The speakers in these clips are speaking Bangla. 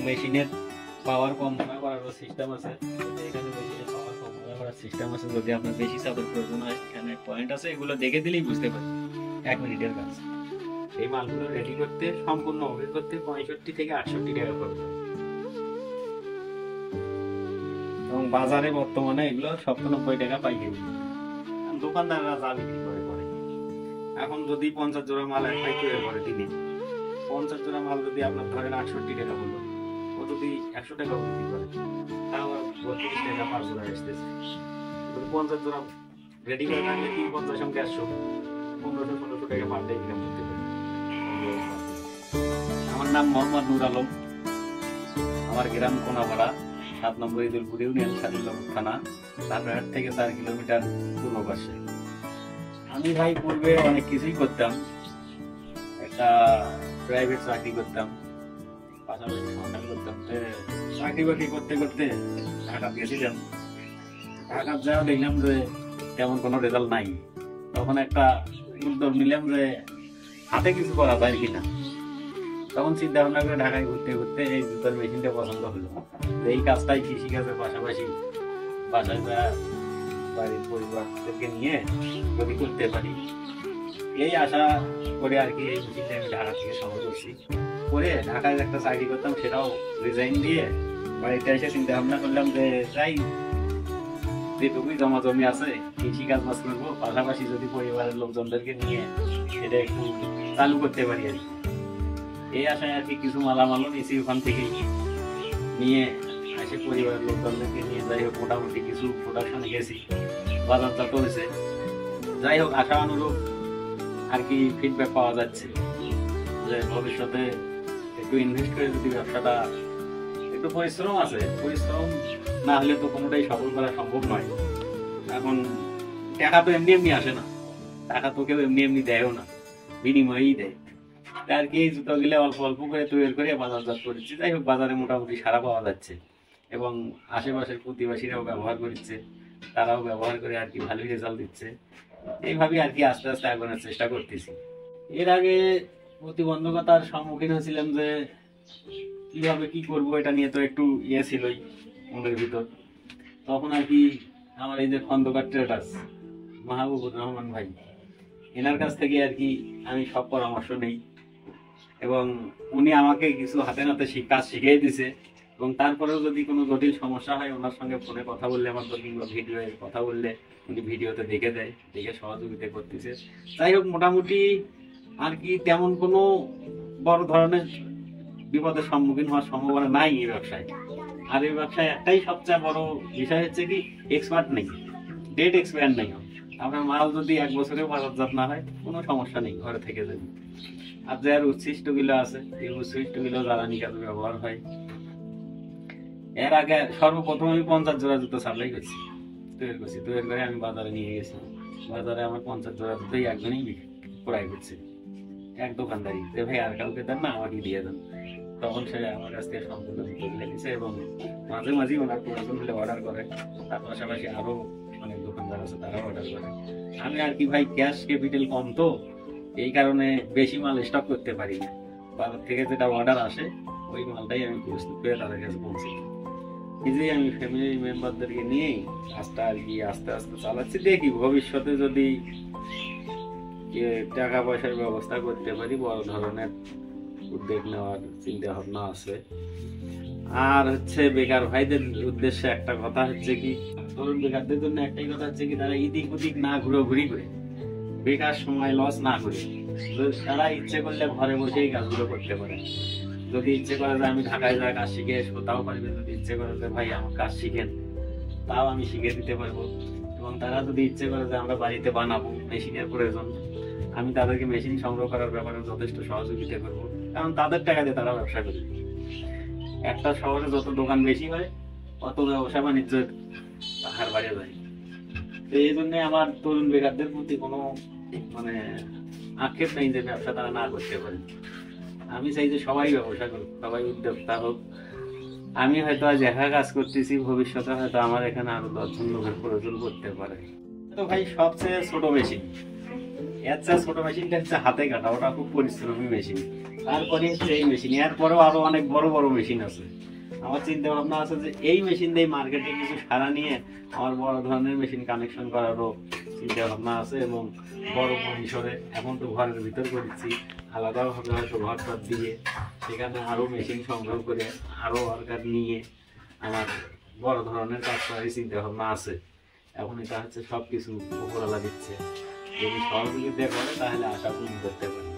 মেশিনের পাওয়ার কম করার সিস্টেম আছে। এখানে মেশিনের পাওয়ার কম করার সিস্টেম আছে, যদি আপনার বেশি চাপের প্রয়োজন হয় এখানে পয়েন্ট আছে, এগুলো দেখে দিলেই বুঝতে পারবেন 1 মিনিটের কাজ। এই মালগুলো রেডি করতে সম্পূর্ণ অফিস করতে 65 থেকে 68 টাকা খরচ হয়, এবং বাজারে বর্তমানে এগুলো 97 টাকা পাইকারি, দোকানদাররা যা বিক্রি করে করে। এখন যদি 50 জোড়া মাল এক পাই তৈরি করে দিনে, 50 জোড়া মাল যদি আপনার ধরেন 68 টাকা হলো, ও যদি 100 টাকা বিক্রি করে তাও 32 টাকা 5 জোড়া আসতেছে। 50 জোড়া রেডি করে রাখলে 350 সঙ্গে 100 1500-1600 টাকা পার ডে ইনকাম করতে পারে। আমার নাম মোহাম্মদ নুর আলম, আমার গ্রাম কোনাপাড়া, 7 নম্বর ইদুলপুর ইউনিয়ন, স্বাধীনগর থানা, ধানবাড়ি থেকে 4 কিলোমিটার পূর্ব পাশে। আমি ভাই পূর্বে অনেক কিছুই করতাম, একটা প্রাইভেট চাকরি করতাম, পাশাপাশি সংসার করতাম। চাকরি বাকরি করতে করতে ঢাকা গেছিলাম, ঢাকা যাওয়া দেখলাম যে তেমন কোনো রেজাল্ট নাই। তখন একটা উদ্যোগ নিলাম যে হাতে কিছু করা যায় কিনা। তখন চিন্তা ভাবনা করে ঢাকায় ঘুরতে ঘুরতে এই জুতার মেশিনটা পছন্দ হলো। এই কাজটাই কৃষিকাজের পাশাপাশি বাসায় যা বাড়ির পরিবারকে নিয়ে যদি করতে পারি, এই আশা করে আর কি এই মেশিনটা আমি ঢাকা থেকে সংগ্রহ করছি। করে ঢাকায় একটা চাকরি করতাম, সেটাও রিজাইন দিয়ে বাড়িতে এসে চিন্তা ভাবনা করলাম যে যাই যেটুকুই জমা জমি আছে কৃষিকাজ বাস করবো, পাশাপাশি যদি পরিবারের লোকজনদেরকে নিয়ে এটা একটু চালু করতে পারি আর কি। এই আশায় আর কি কিছু মালামালও নিয়েছি ওখান থেকে নিয়ে এসে পরিবারের লোকজনদেরকে নিয়ে যাই হোক মোটামুটি কিছু প্রোডাকশনে গেছি, বাজারজাত হয়েছে। যাই হোক আশা অনুরূপ আর কি ফিডব্যাক পাওয়া যাচ্ছে যে ভবিষ্যতে একটু ইনভেস্ট করে যদি ব্যবসাটা, একটু পরিশ্রম আছে, পরিশ্রম না হলে তো কোনোটাই সফল করা সম্ভব নয়। এখন টাকা তো এমনি এমনি আসে না, টাকা তো কেউ এমনি এমনি দেয়ও না, বিনিময়েই দেয়। আর কি এই জুতোগুলো অল্প অল্প করে তৈরি করে বাজারজাত করেছি। যাই হোক বাজারে মোটামুটি সারা পাওয়া যাচ্ছে, এবং আশেপাশের প্রতিবেশীরাও ব্যবহার করছে, তারাও ব্যবহার করে আর কি ভালোই রেজাল্ট দিচ্ছে। এইভাবে আর কি আস্তে আস্তে আগানোর চেষ্টা করতেছি। এর আগে প্রতিবন্ধকতার সম্মুখীন হয়েছিলাম যে কিভাবে কি করবো, এটা নিয়ে তো একটু ইয়ে ছিলই মনের ভিতর। তখন আর কি আমার এই যে খন্দকার ট্রেডার্স মাহবুবুর রহমান ভাই, এনার কাছ থেকে আর কি আমি সব পরামর্শ নেই, এবং উনি আমাকে কিছু হাতে নাতে কাজ শিখিয়ে দিছে। এবং তারপরেও যদি কোনো জটিল সমস্যা হয় ওনার সঙ্গে ফোনে কথা বললে, আমার কিংবা ভিডিওয়ে কথা বললে উনি ভিডিওতে দেখে দেয়, দেখে সহযোগিতা করতেছে। যাই হোক মোটামুটি আর কি তেমন কোনো বড় ধরনের বিপদের সম্মুখীন হওয়ার সম্ভাবনা নাই এই ব্যবসায়। আর এই ব্যবসায় একটাই সবচেয়ে বড় বিষয় হচ্ছে কি এক্সপার্ট নেই, ডেট এক্সপায়ার নেই। আপনার মাল যদি 1 বছরেও বাজারজাত না হয় কোনো সমস্যা নেই, ঘরে থেকে যাবে। আর যার উচ্ছিষ্টগুলো আছে এই উচ্ছিষ্টগুলো জ্বালানি কাজে ব্যবহার হয়। এর আগে সর্বপ্রথম আমি 50 জোড়া জুতো সাপ্লাই করছি, তৈরি করছি, তৈরি করে আমি বাজারে নিয়ে গেছি। বাজারে আমার 50 জোড়া জুতোই একজনই ক্রয় করছে, এক দোকানদারি, যে ভাই আর কাউকে দেন না, আমাকে দিয়ে দেন। তখন সে আমার কাছ থেকে সম্পূর্ণ জুতো কিনে নিচ্ছে, এবং মাঝে মাঝেই ওনার প্রয়োজন হলে অর্ডার করে। তার পাশাপাশি আরো অনেক দোকানদার আছে, তারাও অর্ডার করে। আমি আর কি ভাই ক্যাশ ক্যাপিটাল কম, তো এই কারণে বেশি মাল স্টক করতে পারি না। বাজার থেকে যেটা অর্ডার আসে ওই মালটাই আমি প্রস্তুত করে তাদের কাছে পৌঁছে। এই যে আমি ফ্যামিলি মেম্বারদেরকে নিয়েই কাজটা আর কি আস্তে আস্তে চালাচ্ছি। দেখি ভবিষ্যতে যদি টাকা পয়সার ব্যবস্থা করতে পারি, বড় ধরনের উদ্যোগ নেওয়ার চিন্তা ভাবনা আছে। আর হচ্ছে বেকার ভাইদের উদ্দেশ্যে একটা কথা হচ্ছে কি, তরুণ বেকারদের জন্য একটাই কথা হচ্ছে কি, তারা ইদিক উদিক না ঘুরোঘুরি করে, বেকার সময় লস না করে, তারা ইচ্ছে করলে ঘরে বসেই কাজগুলো করতে পারে। যদি ইচ্ছে করে যে আমি ঢাকায় যাই কাজ শিখে আসবো, তাও পারবে। যদি ইচ্ছে করে যে ভাই আমার কাজ শিখেন, তাও আমি শিখে দিতে পারবো। এবং তারা যদি ইচ্ছে করে যে আমরা বাড়িতে বানাবো, মেশিনের প্রয়োজন, আমি তাদেরকে মেশিন সংগ্রহ করার ব্যাপারে যথেষ্ট সহযোগিতা করবো। কারণ তাদের টাকা দিয়ে তারা ব্যবসা করবে। একটা শহরে যত দোকান বেশি হয় অত ব্যবসা বাণিজ্যের হার বাড়িয়ে যায়। তো এই জন্য আমার তরুণ বেকারদের প্রতি কোনো মানে আক্ষেপ নেই যে ব্যবসা তারা না করতে পারে। আমি চাই যে সবাই ব্যবসা করুক, সবাই উদ্যোক্তা হোক। আমি হয়তো আজ একা কাজ করতেছি, ভবিষ্যতে হয়তো আমার এখানে আরো 10 জন লোকের প্রয়োজন পড়তে পারে। তো ভাই সবচেয়ে ছোট মেশিন, এর চেয়ে ছোট মেশিনটা হচ্ছে হাতে কাটা, ওটা খুব পরিশ্রমী মেশিন। তারপরে হচ্ছে এই মেশিন, এরপরেও আরো অনেক বড় বড় মেশিন আছে। আমার চিন্তা ভাবনা আছে যে এই মেশিন দিয়ে মার্কেটে কিছু সারা নিয়ে আমার বড় ধরনের মেশিন কানেকশন করারও চিন্তা ভাবনা আছে, এবং বড় পরিসরে এখন তো ঘরের ভিতর করেছি, আলাদাভাবে হয়তো ঘরটা দিয়ে সেখানে আরো মেশিন সংগ্রহ করে আরো ওয়ার্কার নিয়ে আমার বড় ধরনের কাজ করার চিন্তা ভাবনা আছে। এখন এটা হচ্ছে সবকিছু উপরওয়ালা দিচ্ছে, যদি সহযোগিতা করে তাহলে আশা পূরণ করতে পারি।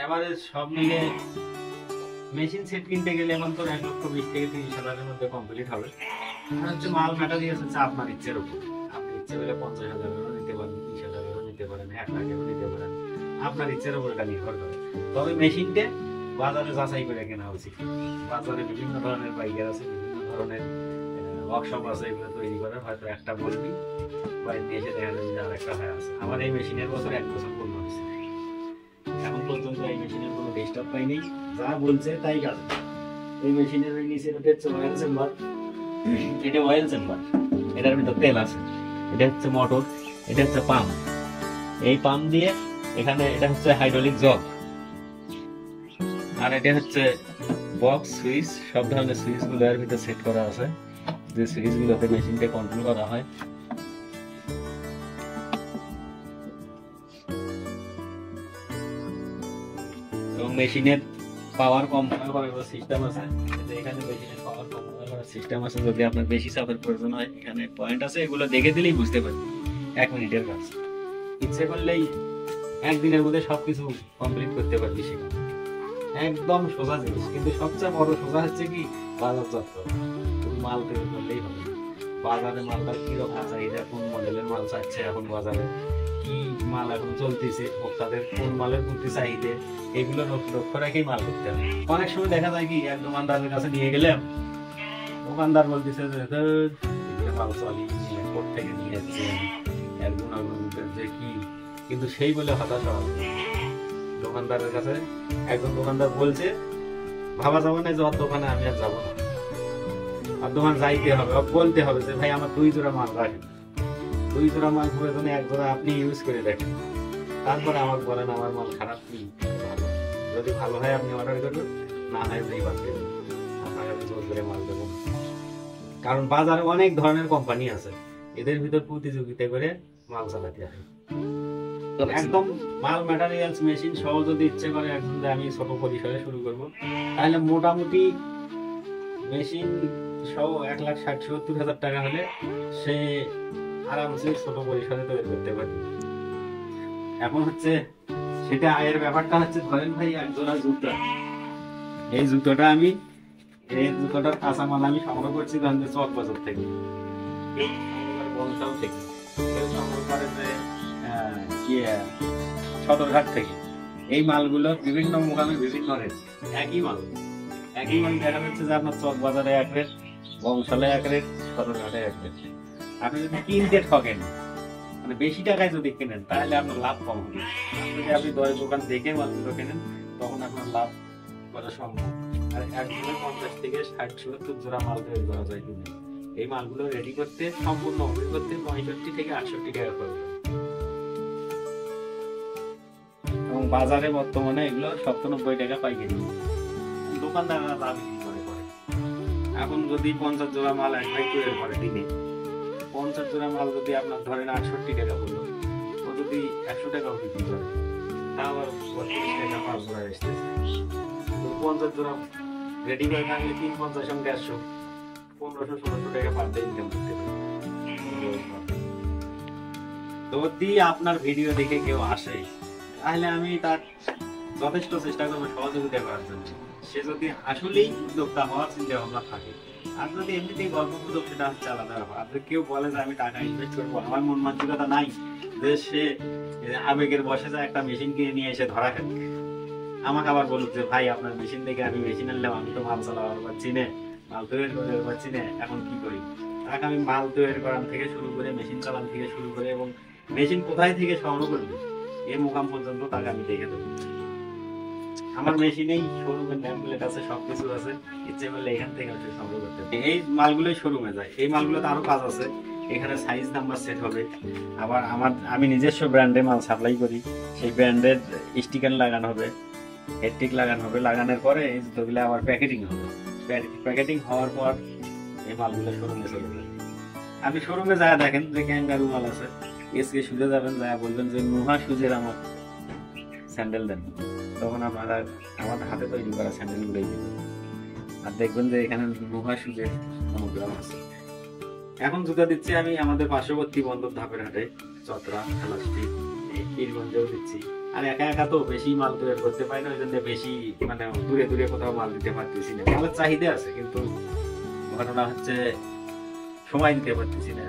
এবারে সব মিলে মেশিন সেট কিনতে গেলে এখন তো 1,20,000 থেকে 30,000-এর মধ্যে কমপ্লিট হবে। হচ্ছে মাল ম্যাটারিয়াল হচ্ছে আপনার ইচ্ছের উপর, আপনি ইচ্ছে করলে 50,000-এরও নিতে পারেন, 30,000-এরও নিতে পারেন, 1 লাখেরও নিতে পারেন, আপনার ইচ্ছের উপর এটা নির্ভর করে। তবে মেশিনটা বাজারে যাচাই করে কেনা উচিত। বাজারে বিভিন্ন ধরনের পাইকার আছে, বিভিন্ন ধরনের ওয়ার্কশপ আছে এগুলো তৈরি করার, হয়তো একটা বলবি বাড়িতে এসে দেখা যাবে যে আরেকটা হয়ে আছে। আমার এই মেশিনের বছর 1 বছর পূর্ণ হয়েছে, এখন পর্যন্ত এই মেশিনের কোনো ডিস্টার্ব পাইনি, যা বলছে তাই কাজ। এই মেশিনের ওই নিচে হচ্ছে অয়েল চেম্বার, এটা অয়েল চেম্বার, এটার ভিতর তেল আছে, এটা হচ্ছে মোটর, এটা হচ্ছে পাম্প। এই পাম্প দিয়ে এখানে এটা হচ্ছে হাইড্রোলিক জগ, আর এটা হচ্ছে বক্স সুইচ। সব ধরনের সুইচ গুলো এর ভিতরে সেট করা আছে, যে সুইচ গুলোতে মেশিনটা কন্ট্রোল করা হয়। এবং মেশিনের পাওয়ার কম করার সিস্টেম আছে, এখানে মেশিনের পাওয়ার কম করার সিস্টেম আছে। যদি আপনার বেশি চাপের প্রয়োজন হয় এখানে পয়েন্ট আছে, এগুলো দেখে দিলেই বুঝতে পারবেন। 1 মিনিটের কাজ, ইচ্ছে করলেই 1 দিনের মধ্যে সবকিছু কমপ্লিট করতে পারবি। সেটা একদম সোজা জিনিস, কিন্তু সবচেয়ে বড় সোজা হচ্ছে কি বাজার যাত্রা। তুমি মাল তৈরি করলেই হবে, বাজারে মালটা কিরকম চাহিদা, কোন মডেলের মাল চাচ্ছে এখন বাজারে, কি মাল এখন চলতেছে, ভোক্তাদের কোন মালের প্রতি চাহিদা, এগুলো লক্ষ্য রেখেই মাল করতে হবে। অনেক সময় দেখা যায় কি এক দোকানদারের কাছে নিয়ে গেলাম, দোকানদার বলতেছে যে মাল চলি থেকে নিয়ে যাচ্ছে, এর গুণাগুণ যে কি, কিন্তু সেই বলে হতাশা হবে। দোকানদারের কাছে একজন দোকানদার বলছে ভাবা যাবে না যে ওর দোকানে আমি আর যাবো না, আর দোকান যাইতে হবে, বলতে হবে যে ভাই আমার 2 জোড়া মাল রাখেন, 2 জোড়া মাল প্রয়োজনে 1 জোড়া আপনি ইউজ করে দেখেন, তারপরে আমাকে বলেন আমার মাল খারাপ কি ভালো। যদি ভালো হয় আপনি অর্ডার করবেন, না হয় এই বাদ দেবেন, আপনাকে আমি জোর করে মাল দেবো। কারণ বাজারে অনেক ধরনের কোম্পানি আছে, এদের ভিতর প্রতিযোগিতা করে মাল চালাতে হয়। একদম মাল ম্যাটেরিয়ালস মেশিন সহ যদি ইচ্ছে করে একদম যে আমি ছোট পরিসরে শুরু করব, তাহলে মোটামুটি মেশিন সহ 1,60,70,000 টাকা হলে সে আরামসে ছোট পরিসরে তৈরি করতে পারে। এখন হচ্ছে সেটা আয়ের ব্যাপারটা হচ্ছে, ধরেন ভাই এক জোড়া জুতা, এই জুতোটা আমি এই জুতোটার কাঁচামাল আমি সংগ্রহ করছি ধরেন যে চকবাজার থেকে, বংশাল থেকে, সংগ্রহ করে যে সদরঘাট থেকে। এই মালগুলো বিভিন্ন মোকামে বিভিন্ন রেট, একই মাল দেখা যাচ্ছে যে আপনার চক বাজারে 1 রেট, বংশালে 1 রেট, সদরঘাটে 1 রেট। আপনি যদি কিনতে ঠকেন, মানে বেশি টাকায় যদি কেনেন, তাহলে আপনার লাভ কম হবে। যদি আপনি 10 দোকান দেখে মালগুলো কেনেন, তখন আপনার লাভ করা সম্ভব। আর একদিনে 50 থেকে 60-70 জোড়া মাল তৈরি করা যায় কিনে। এই মালগুলো রেডি করতে সম্পূর্ণ অভিযোগ করতে 65 থেকে 68 টাকা খরচ। এবং বাজারে বর্তমানে এগুলো 70-90 টাকা পাইকারি, দোকানদাররা দাম বিক্রি করে। এখন যদি 50 জোড়া মাল এক ভাই তৈরি করে দিনে, 50 জোড়া মাল যদি আপনার ধরেন 68 টাকা পড়লো, ও যদি 100 টাকাও বিক্রি করে, তা আবার 32 টাকা 5 জোড়া আসতেছে। 50 জোড়া রেডি করে থাকলে 350 সঙ্গে 150, 1500-1600 টাকা পার ডে ইনকাম করতে পারে। যদি আপনার ভিডিও দেখে কেউ আসে, তাহলে আমি তার যথেষ্ট চেষ্টা করবো সহযোগিতা করার জন্য। সে যদি আসলেই উদ্যোক্তা হওয়ার চিন্তা ভাবনা থাকে, আর যদি এমনিতেই গল্প গুজব, সেটা হচ্ছে আলাদা ব্যাপার। আর কেউ বলে যে আমি টাকা ইনভেস্ট করবো, আমার মন মানসিকতা নাই যে সে আবেগের বসে যায় একটা মেশিন কিনে নিয়ে এসে ধরা খাবে। আমাকে আবার বলুক যে ভাই আপনার মেশিন দেখে আমি মেশিন আনলাম, আমি তো মাল চালাবার পারছি না, মাল তৈরি করতে পারছি না, এখন কি করি? তাকে আমি মাল তৈরি করান থেকে শুরু করে, মেশিন চালান থেকে শুরু করে, এবং মেশিন কোথায় থেকে সংগ্রহ করবে এই মোকাম পর্যন্ত তাকে আমি দেখে দেবো। আমার মেশিনেই শোরুমের ন্যাম্বলেট আছে, সবকিছু আছে, ইচ্ছে করলে এখান থেকে সংগ্রহ করতে হবে। এই মালগুলোই শোরুমে যায়। এই মালগুলোতে আরো কাজ আছে, এখানে সাইজ নাম্বার সেট হবে। আবার আমি নিজস্ব ব্র্যান্ডে মাল সাপ্লাই করি, সেই ব্র্যান্ডের স্টিকার লাগানো হবে, হেডটিক লাগানো হবে, লাগানোর পরে এই জুতোগুলো আবার প্যাকেটিং হবে। প্যাকেটিং হওয়ার পর এই মালগুলো শোরুমে চলে যাবে। আপনি শোরুমে যায় দেখেন যে ক্যাঙ্গারু মাল আছে, এসকে সুজে যাবেন, যায় বলবেন যে নুহা সুজের আমার স্যান্ডেল দেন, তখন আপনারা আমাদের হাতে তৈরি করা স্যান্ডেল গুলোই দেবেন। আর দেখবেন যে এখানে নুহা সুজের মনোগ্রাম আছে। এখন জুতা দিচ্ছি আমি আমাদের পার্শ্ববর্তী বন্দর ধাপের হাটে, চতরা, প্লাস্টিক, পীরগঞ্জেও দিচ্ছি। আর একা একা তো বেশি মাল তৈরি করতে পারি না, ওই জন্য বেশি মানে দূরে দূরে কোথাও মাল দিতে পারতেছি না। মালের চাহিদা আছে কিন্তু ঘটনা হচ্ছে সময় দিতে পারতেছি না।